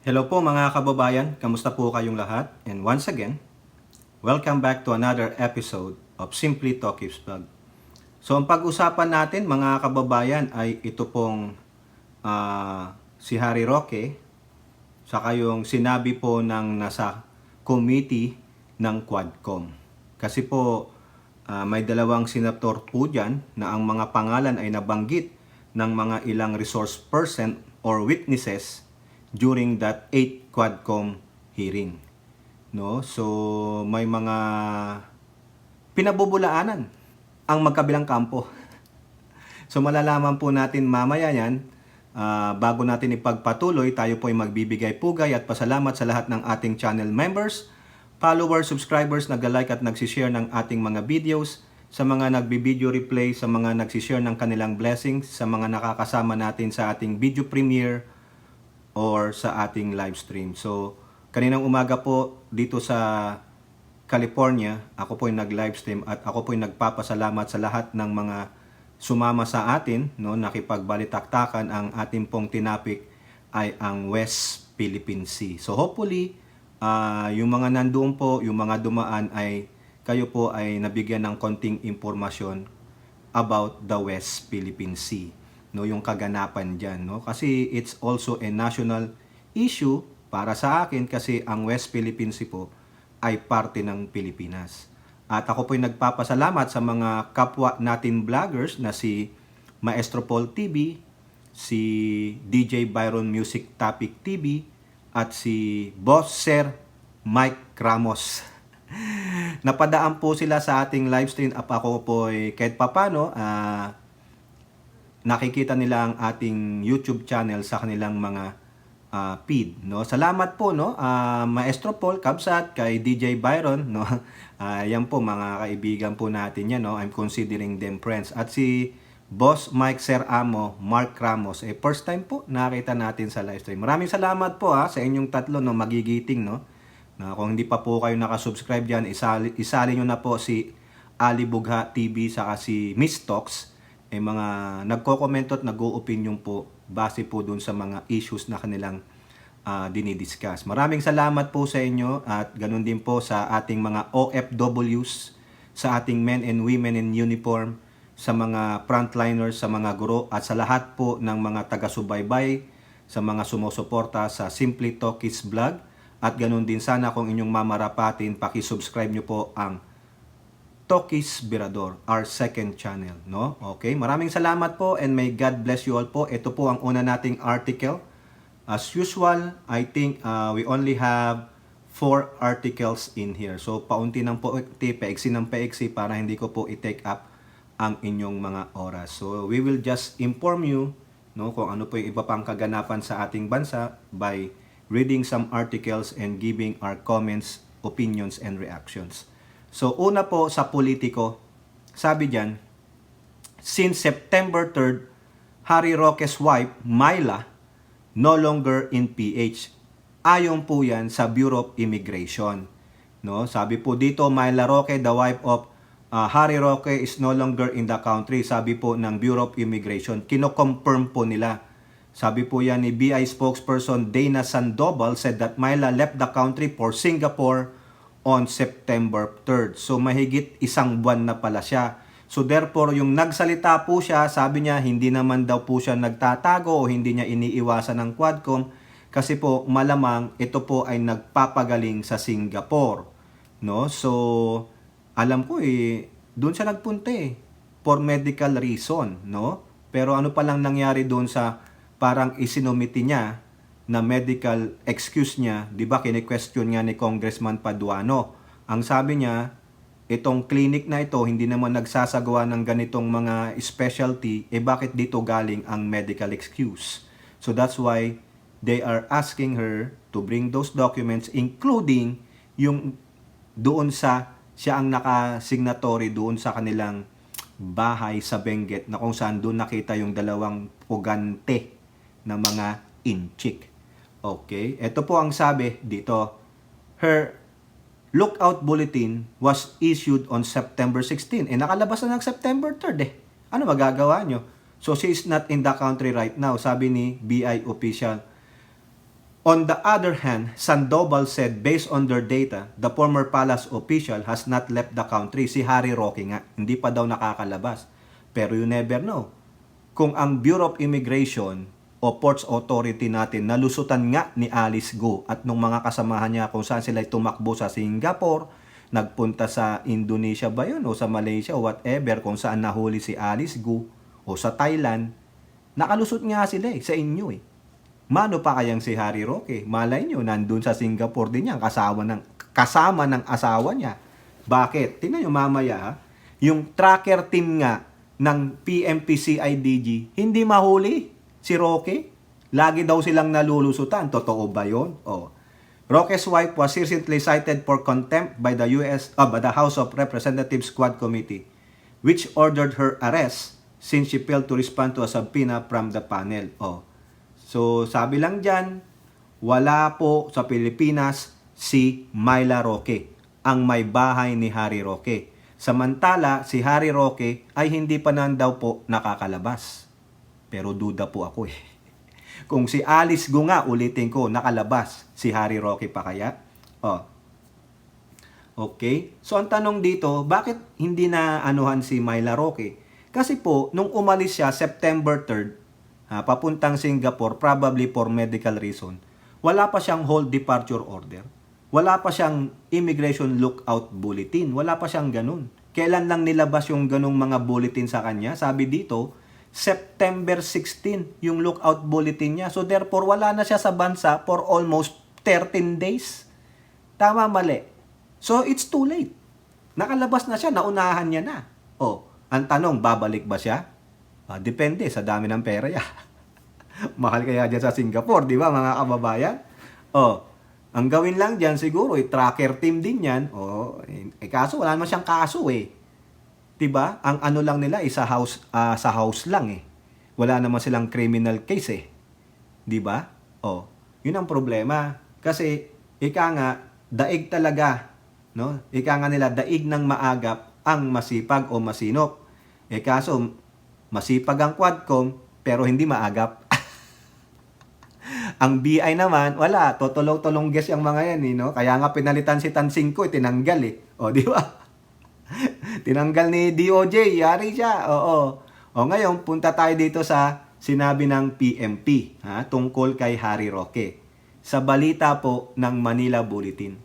Hello po mga kababayan, kamusta po kayong lahat? And once again, welcome back to another episode of Simply Talkies Vlog. So ang pag-usapan natin mga kababayan ay ito pong si Harry Roque, saka yung sinabi po ng nasa committee ng Quadcom. Kasi po may dalawang senator po dyan na ang mga pangalan ay nabanggit ng mga ilang resource person or witnesses during that 8th Quadcom hearing. No? So may mga pinabubulaanan ang magkabilang kampo. So malalaman po natin mamaya yan. Bago natin ipagpatuloy, tayo po ay magbibigay pugay at pasalamat sa lahat ng ating channel members, followers, subscribers, nag-like at nagsishare ng ating mga videos, sa mga nagbi-video replay, sa mga nagsishare ng kanilang blessings, sa mga nakakasama natin sa ating video premiere or sa ating live stream. So, kaninang umaga po dito sa California, ako po ay nag-live stream at ako po ay nagpapasalamat sa lahat ng mga sumama sa atin, no, nakipagbalitaktakan. Ang ating pong tinapik ay ang West Philippine Sea. So hopefully, yung mga nandoon po, yung mga dumaan ay kayo po ay nabigyan ng konting impormasyon about the West Philippine Sea, no, yung kaganapan diyan, no, kasi it's also a national issue para sa akin kasi ang West Philippine Sea po ay parte ng Pilipinas. At ako po ay nagpapasalamat sa mga kapwa natin vloggers na si Maestro Paul TV, si DJ Byron Music Topic TV, at si Boss Sir Mike Ramos. Napadaan po sila sa ating live stream at ako po ay kahit papano nakikita nila ang ating YouTube channel sa kanilang mga feed, no. Salamat po, no, Maestro Paul, Kabsat, kay DJ Byron, no. Yan po mga kaibigan po natin yan, no. I'm considering them friends. At si Boss Mike Sir Amo, Mark Ramos, first time po nakita natin sa live stream. Maraming salamat po sa inyong tatlo, no, magigiting, no. Na kung hindi pa po kayo nakasubscribe diyan, isali nyo na po si Ali Bugha TV saka si Miss Talks, mga nagko-komento at nag-o-opinion po base po dun sa mga issues na kanilang dinidiscuss. Maraming salamat po sa inyo at ganun din po sa ating mga OFWs, sa ating men and women in uniform, sa mga frontliners, sa mga guro at sa lahat po ng mga taga-subaybay, sa mga sumusuporta sa Simply Talkies Vlog. At ganun din sana kung inyong mamarapatin, paki-subscribe nyo po ang Talkies Birador, our second channel, no? Okay, maraming salamat po and may God bless you all po. Ito po ang una nating article. As usual, I think we only have 4 articles in here. So paunti ng paiksi ng paiksi para hindi ko po i-take up ang inyong mga oras. So we will just inform you, no, kung ano po yung iba pang kaganapan sa ating bansa by reading some articles and giving our comments, opinions, and reactions. So, una po sa politiko, sabi dyan, since September 3rd, Harry Roque's wife, Myla, no longer in PH. Ayon po yan sa Bureau of Immigration. No? Sabi po dito, Myla Roque, the wife of Harry Roque is no longer in the country. Sabi po ng Bureau of Immigration. Kino-confirm po nila. Sabi po yan ni BI spokesperson Dana Sandoval said that Myla left the country for Singapore on September 3rd. So mahigit isang buwan na pala siya. So therefore, yung nagsalita po siya, sabi niya hindi naman daw po siya nagtatago o hindi niya iniiwasan ng Quadcom kasi po malamang ito po ay nagpapagaling sa Singapore. No? So alam ko doon siya nagpunta for medical reason, no? Pero ano pa lang nangyari doon sa parang isinumiti niya na medical excuse niya, di ba, kine-question nga ni Congressman Paduano. Ang sabi niya, itong clinic na ito, hindi naman nagsasagawa ng ganitong mga specialty, bakit dito galing ang medical excuse? So that's why they are asking her to bring those documents, including yung doon sa, siya ang nakasignatory doon sa kanilang bahay sa Benguet, na kung saan doon nakita yung dalawang pugante na mga inchik. Okay, ito po ang sabi dito. Her lookout bulletin was issued on September 16. Nakalabas na ng September 3rd Ano magagawa nyo? So she is not in the country right now, sabi ni BI official. On the other hand, Sandoval said based on their data, the former palace official has not left the country. Si Harry Roque nga, hindi pa daw nakakalabas. Pero you never know. Kung ang Bureau of Immigration o Ports Authority natin nalusutan nga ni Alice Go at nung mga kasamahan niya kung saan sila tumakbo sa Singapore, nagpunta sa Indonesia ba yun o sa Malaysia o whatever kung saan nahuli si Alice Go o sa Thailand, nakalusot nga sila sa inyo Mano pa kayang si Harry Roque? Malay nyo, nandun sa Singapore din yan, kasama ng asawa niya. Bakit? Tingnan nyo mamaya ha. Yung tracker team nga ng PMP-CIDG, hindi mahuli si Roque. Lagi daw silang nalulusutan. Totoo ba yun? Roque's wife was recently cited for contempt by the by the House of Representatives Squad Committee, which ordered her arrest since she failed to respond to a subpoena from the panel. So, sabi lang dyan, wala po sa Pilipinas si Myla Roque, ang may bahay ni Harry Roque. Samantala, si Harry Roque ay hindi pa daw po nakakalabas. Pero duda po ako Kung si Alice Go nga, ulitin ko, nakalabas, si Harry Roque pa kaya? Okay? So, ang tanong dito, bakit hindi na anuhan si Myla Roque? Kasi po, nung umalis siya, September 3rd, papuntang Singapore, probably for medical reason, wala pa siyang hold departure order. Wala pa siyang immigration lookout bulletin. Wala pa siyang ganun. Kailan lang nilabas yung ganung mga bulletin sa kanya? Sabi dito, September 16 yung lookout bulletin niya. So therefore, wala na siya sa bansa for almost 13 days. Tama, mali. So it's too late. Nakalabas na siya, naunahan niya na. Ang tanong, babalik ba siya? Depende sa dami ng pera ya. Mahal kaya dyan sa Singapore, di ba mga kababayan? Ang gawin lang dyan siguro, tracker team din yan. Kaso wala naman siyang kaso di ba? Ang ano lang nila sa house lang Wala naman silang criminal case di ba? Yun ang problema. Kasi ika nga, daig talaga, no? Ika nga nila, daig ng maagap ang masipag o masinop. Kaso, masipag ang Quadcom, pero hindi maagap. Ang BI naman, wala. Totulong-tulong guess yung mga yan, no? Kaya nga pinalitan si Tansingko, tinanggal di ba? Tinanggal ni DOJ, yari siya. Ngayon, punta tayo dito sa sinabi ng PMP, tungkol kay Harry Roque. Sa balita po ng Manila Bulletin.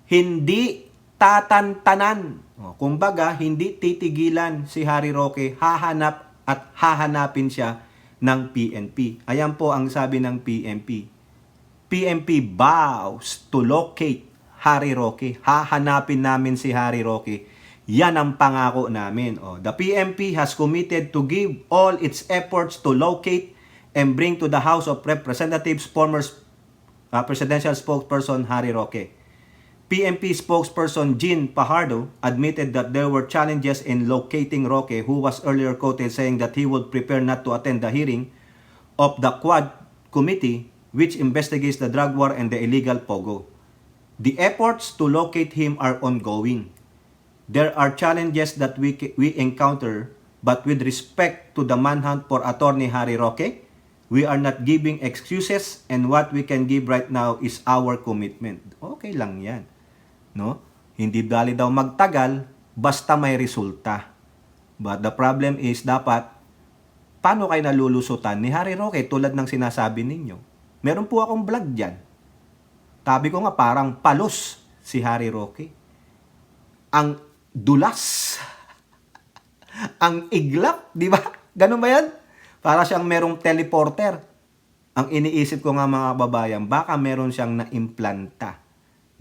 Hindi tatantanan. Kumbaga, hindi titigilan si Harry Roque, hahanapin siya ng PNP. Ayan po ang sabi ng PNP. PNP vows to locate Harry Roque. Hahanapin namin si Harry Roque. Yan ang pangako namin. The PNP has committed to give all its efforts to locate and bring to the House of Representatives former presidential spokesperson Harry Roque. PNP spokesperson Jean Fajardo admitted that there were challenges in locating Roque, who was earlier quoted saying that he would prepare not to attend the hearing of the Quad Committee which investigates the drug war and the illegal pogo. The efforts to locate him are ongoing. There are challenges that we encounter, but with respect to the manhunt for Attorney Harry Roque, we are not giving excuses, and what we can give right now is our commitment. Okay lang yan. No? Hindi dali daw magtagal, basta may resulta. But the problem is, dapat, paano kayo nalulusutan ni Harry Roque tulad ng sinasabi ninyo? Meron po akong vlog dyan. Tabi ko nga, parang palos si Harry Roque. Ang dulas. Ang iglap, di ba? Ganun ba yan? Para siyang merong teleporter. Ang iniisip ko nga mga babayan, baka meron siyang na-implanta,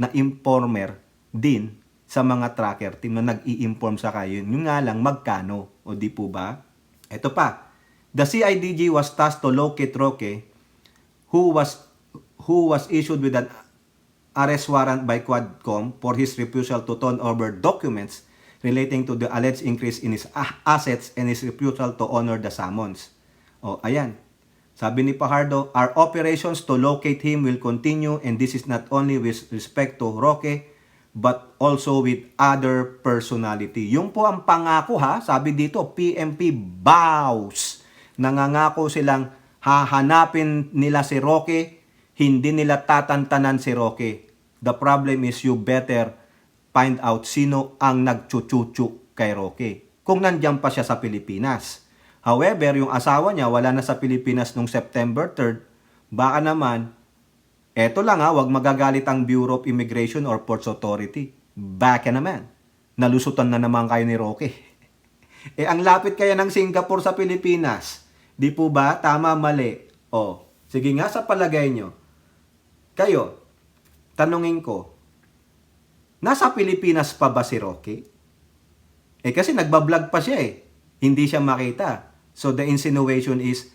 na informer din sa mga tracker team na nag-i-inform sa kayo. Yung nga lang, magkano? O di po ba? Ito pa. The CIDG was tasked to locate Roque, who was issued with an arrest warrant by Quadcom for his refusal to turn over documents relating to the alleged increase in his assets and his refusal to honor the summons. Ayan. Sabi ni Fajardo, our operations to locate him will continue, and this is not only with respect to Roque, but also with other personality. Yung po ang pangako sabi dito, PMP vows. Nangangako silang hahanapin nila si Roque, Hindi nila tatantanan si Roque. The problem is you better find out sino ang nagchuchuchu kay Roque. Kung nandiyan pa siya sa Pilipinas. However, yung asawa niya wala na sa Pilipinas nung September 3rd. Baka naman, eto lang wag magagalit ang Bureau of Immigration or Ports Authority. Baka naman, nalusutan na naman kayo ni Roque. Ang lapit kaya ng Singapore sa Pilipinas. Di po ba? Tama, mali. Sige nga sa palagay nyo. Kayo, tanungin ko, nasa Pilipinas pa ba si Roque? Kasi nagbablog pa siya Hindi siya makita. So the insinuation is,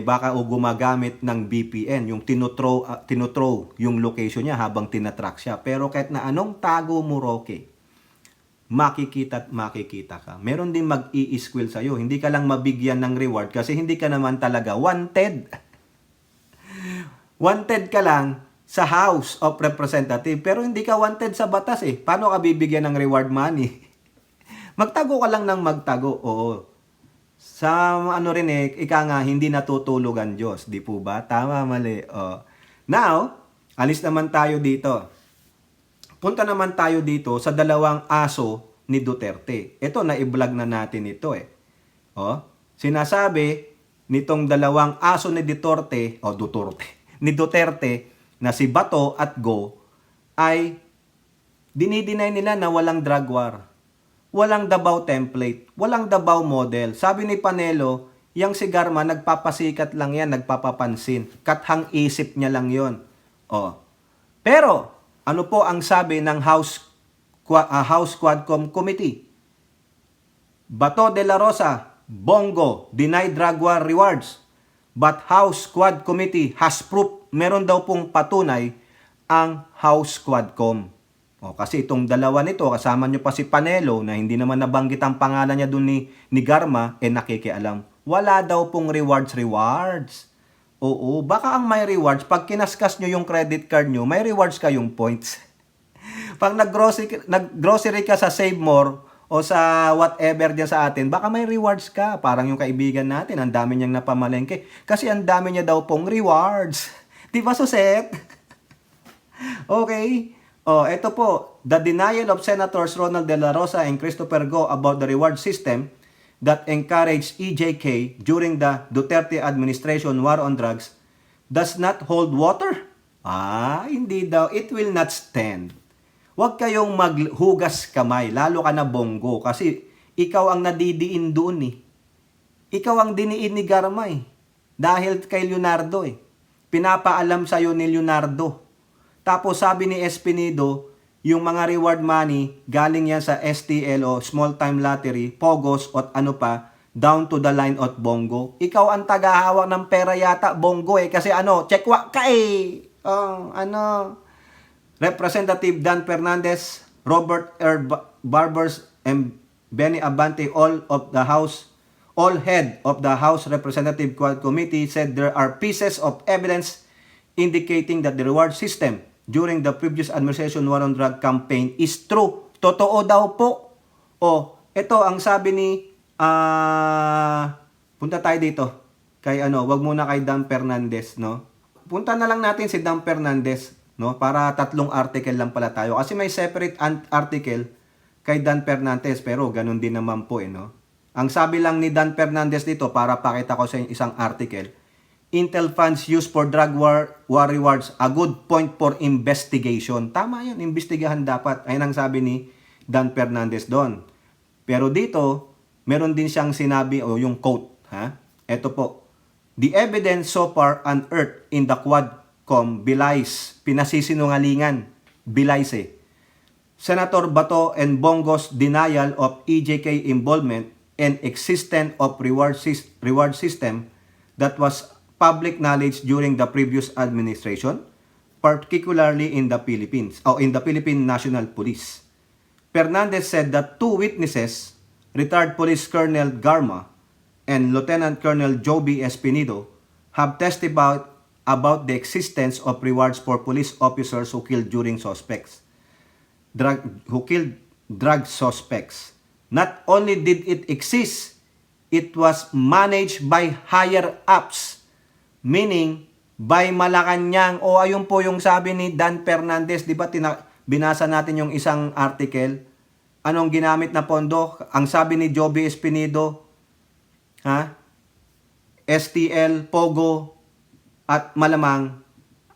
baka gumagamit ng VPN, yung tinutrow yung location niya habang tinatrack siya. Pero kahit na anong tago mo, Roque, makikita at makikita ka. Meron din mag-i-squill sa'yo. Hindi ka lang mabigyan ng reward kasi hindi ka naman talaga wanted. Wanted ka lang sa House of Representatives pero hindi ka wanted sa batas Paano ka bibigyan ng reward money? Magtago ka lang ng magtago. Oo. Sa ika nga, hindi natutulog ang Diyos. Di po ba? Tama, mali. Now, alis naman tayo dito. Punta naman tayo dito sa dalawang aso ni Duterte. Ito, na-i-vlog na natin ito Sinasabi nitong dalawang aso ni Duterte na si Bato at Go ay dinideny nila na walang drug war. Walang Davao template, walang Davao model. Sabi ni Panelo, yang si Garma nagpapasikat lang yan, nagpapapansin. Kathang isip niya lang yon. Pero, ano po ang sabi ng House Quadcom Committee? Bato de la Rosa, Bongo, deny drug war rewards. But House Quad Committee has proof, meron daw pong patunay ang House Quadcom. Kasi itong dalawa nito, kasama nyo pa si Panelo na hindi naman nabanggit ang pangalan niya dun ni Garma, nakikialam. Wala daw pong rewards. Oo, baka ang may rewards, pag kinaskas nyo yung credit card nyo, may rewards kayong points. Pag nag-grocery ka sa Save More o sa whatever dyan sa atin, baka may rewards ka. Parang yung kaibigan natin, ang dami niyang napamalengke. Kasi ang dami niya daw pong rewards. Di ba, Suset? Okay. Ito po, the denial of Senators Ronald De La Rosa and Christopher Go about the reward system that encouraged EJK during the Duterte administration war on drugs does not hold water. Hindi daw. It will not stand. Huwag kayong maghugas kamay, lalo ka na Bongo, kasi ikaw ang nadidiin doon Ikaw ang diniin ni Garma dahil kay Leonardo Pinapaalam sa'yo ni Leonardo. Tapos sabi ni Espinido, yung mga reward money, galing yan sa STL o Small Time Lottery, Pogos at ano pa, down to the line at Bongo. Ikaw ang tagahawak ng pera yata, Bongo kasi checkwa ka Representative Dan Fernandez, Robert R. Barbers, and Benny Abante, all head of the House Representative Quad Committee said there are pieces of evidence indicating that the reward system during the previous administration war on drug campaign is true. Totoo daw po. Ito ang sabi ni punta tayo dito. Kay wag muna kay Dan Fernandez, Punta na lang natin si Dan Fernandez, para 3 article lang pala tayo. Kasi may separate article kay Dan Fernandez, pero ganun din naman po, Ang sabi lang ni Dan Fernandez dito, para pakita ko sa isang article, Intel funds used for drug war rewards, a good point for investigation. Tama yan, investigahan dapat. Ayun ang sabi ni Dan Fernandez doon. Pero dito, meron din siyang sinabi, yung quote, Ito po, the evidence so far unearthed in the Quadcom belies, pinasisinungalingan, belies Senator Bato and Bongo's denial of EJK involvement and existence of reward system that was public knowledge during the previous administration, particularly in the Philippines, in the Philippine National Police. Fernandez said that 2 witnesses, retired Police Colonel Garma and Lieutenant Colonel Joby Espinido, have testified about the existence of rewards for police officers who killed drug suspects. Not only did it exist, it was managed by higher ups, meaning by Malacanang. O ayun po yung sabi ni Dan Fernandez, di ba binasa natin yung isang article. Anong ginamit na pondo? Ang sabi ni Joby Espinido, STL, Pogo, at malamang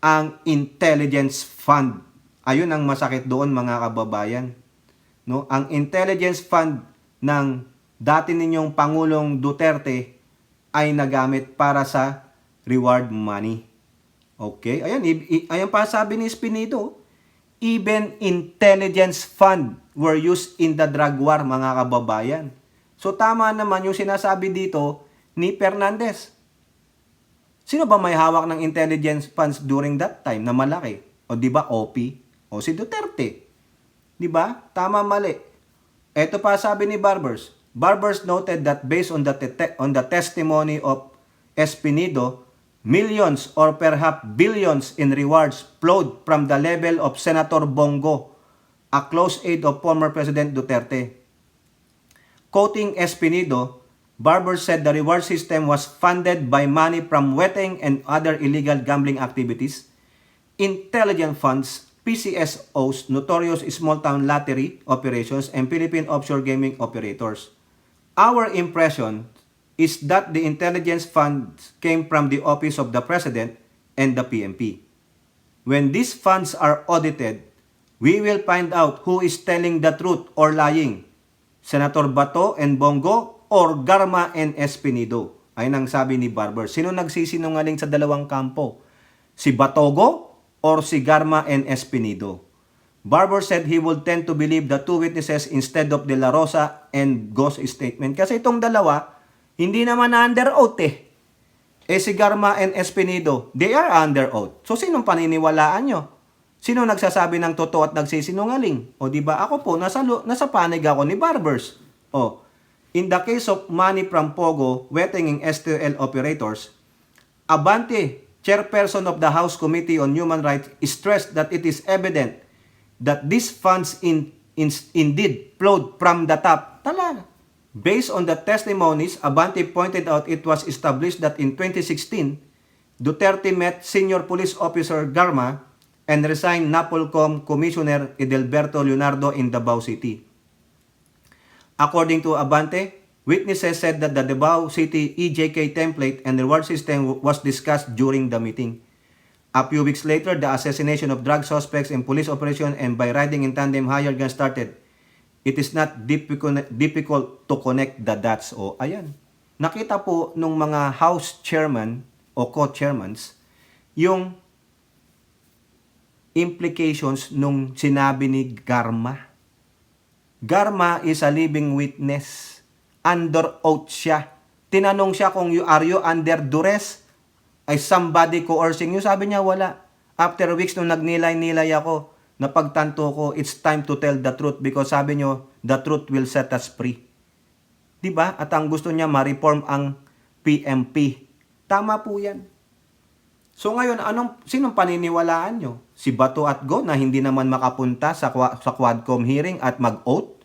ang Intelligence Fund. Ayun ang masakit doon mga kababayan. No? Ang Intelligence Fund ng dati ninyong Pangulong Duterte ay nagamit para sa reward money. Okay? Ayan pa sabi ni Espinido, even intelligence fund were used in the drug war, mga kababayan. So tama naman yung sinasabi dito ni Fernandez. Sino ba may hawak ng intelligence funds during that time na malaki? O di ba OP? O si Duterte? Di ba? Tama, mali. Ito pa sabi ni Barbers. Barbers noted that based on the testimony of Espinido, millions or perhaps billions in rewards flowed from the level of Senator Bongo, a close aide of former President Duterte. Quoting Espinido, Barber said the reward system was funded by money from wetting and other illegal gambling activities, intelligence funds, PCSOs, notorious small-town lottery operations, and Philippine offshore gaming operators. Our impression is that the intelligence funds came from the office of the President and the PNP. When these funds are audited, we will find out who is telling the truth or lying, Senator Bato and Bongo or Garma and Espinido. Ayun ang sabi ni Barber. Sino nagsisinungaling sa dalawang kampo? Si Batogo or si Garma and Espinido? Barber said he would tend to believe the two witnesses instead of De La Rosa and Go's statement. Kasi itong dalawa, hindi naman under oath eh. Si Garma and Espinido, they are under oath. So sinong paniniwalaan nyo? Sino nagsasabi ng totoo at nagsisinungaling? O di ba ako po, nasa panig ako ni Barbers. O, in the case of money from Pogo, wetting in STL operators, Abante, chairperson of the House Committee on Human Rights, stressed that it is evident that these funds indeed flowed from the top. Talaga. Based on the testimonies, Abante pointed out it was established that in 2016, Duterte met senior police officer Garma and resigned NAPOLCOM Commissioner Edelberto Leonardo in Davao City. According to Abante, witnesses said that the Davao City EJK template and reward system was discussed during the meeting. A few weeks later, the assassination of drug suspects in police operation and by riding in tandem hired gun started. It is not difficult to connect the dots. O, ayan. Nakita po nung mga house chairman o co-chairmans yung implications nung sinabi ni Garma. Garma is a living witness. Under oath siya. Tinanong siya kung are you under duress? Ay somebody coercing you? Sabi niya wala. After weeks nung nagnilay-nilay ako, napagtanto ko, it's time to tell the truth because sabi niyo, the truth will set us free. Diba? At ang gusto niya, ma-reform ang PMP. Tama po yan. So ngayon, sinong paniniwalaan nyo? Si Bato at Go na hindi naman makapunta sa Quadcom hearing at mag-oath?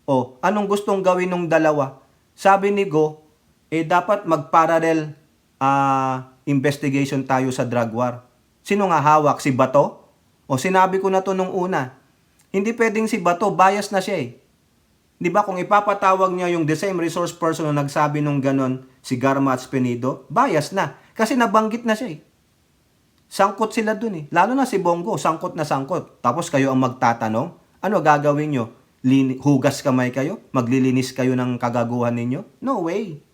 O anong gustong gawin ng dalawa? Sabi ni Go, dapat mag-parallel investigation tayo sa drug war. Sino nga hawak? Si Bato? O sinabi ko na to nung una. Hindi pwedeng si Bato, bias na siya eh. Di ba kung ipapatawag niya yung the same resource person na nagsabi nung ganon, si Garma at Espinido, bias na. Kasi nabanggit na siya eh. Sangkot sila dun eh. Lalo na si Bongo, sangkot na sangkot. Tapos kayo ang magtatanong, ano gagawin nyo? Hugas kamay kayo? Maglilinis kayo ng kagaguhan ninyo? No way.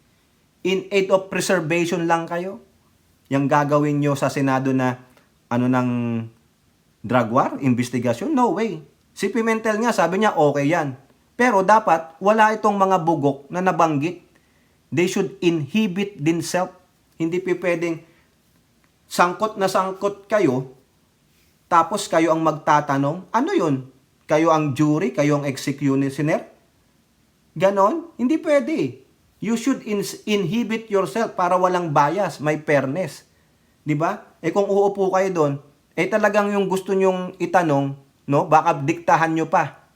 In aid of preservation lang kayo. Yung gagawin nyo sa Senado na ng drug war, investigation? No way. Si Pimentel nga, sabi niya okay yan. Pero dapat wala itong mga bugok na nabanggit. They should inhibit themselves. Hindi pwedeng sangkot na sangkot kayo, tapos kayo ang magtatanong, ano yun? Kayo ang jury? Kayo ang executioner? Ganon? Hindi pwede. You should inhibit yourself para walang bias, may fairness. Di ba? Kung uupo kayo doon, talagang yung gusto nyong itanong, no? Baka diktahan nyo pa.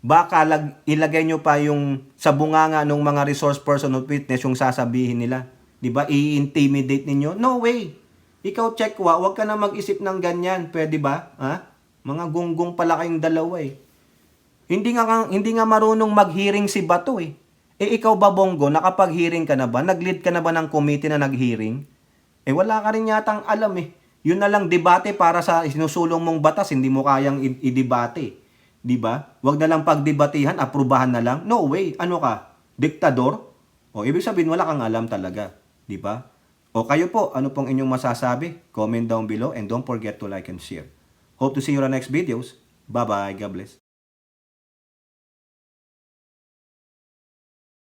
Baka ilagay nyo pa yung sa bunganga ng mga resource person of witness yung sasabihin nila. Di ba? I-intimidate ninyo? No way. Ikaw, Chekwa, huwag ka na mag-isip ng ganyan. Pwede ba? Ha? Mga gunggong pala kayong dalawa eh. Hindi nga marunong mag-hearing si Bato eh. Ikaw ba, Bongo, nakapag-hearing ka na ba? Nag-lead ka na ba ng committee na nag-hearing? Wala ka rin yatang alam eh. Yun na lang debate para sa sinusulong mong batas, hindi mo kayang i-debate. Di ba? Huwag na lang pagdebatihan, aprubahan na lang. No way. Ano ka? Diktador? Ibig sabihin wala kang alam talaga. Di ba? Kayo po, ano pong inyong masasabi? Comment down below and don't forget to like and share. Hope to see you on the next videos. Bye-bye. God bless.